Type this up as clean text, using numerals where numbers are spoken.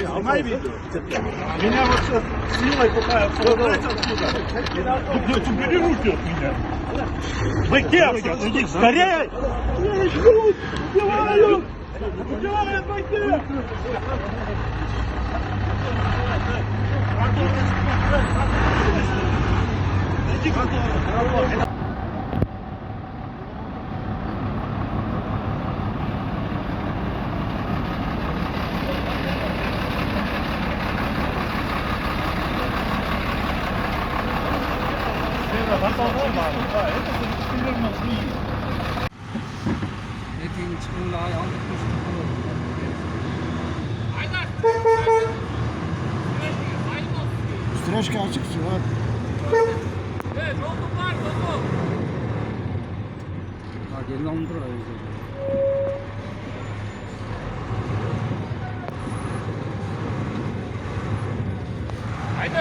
Знімай відео. Меня вот сейчас силой пытаются забрать отсюда. Убери руки от меня. Вы кем? Иди скорее! Убивают! Убивают, бойцы! Stroszkę açık su var. Gelin alındır o yüzden. Haydi.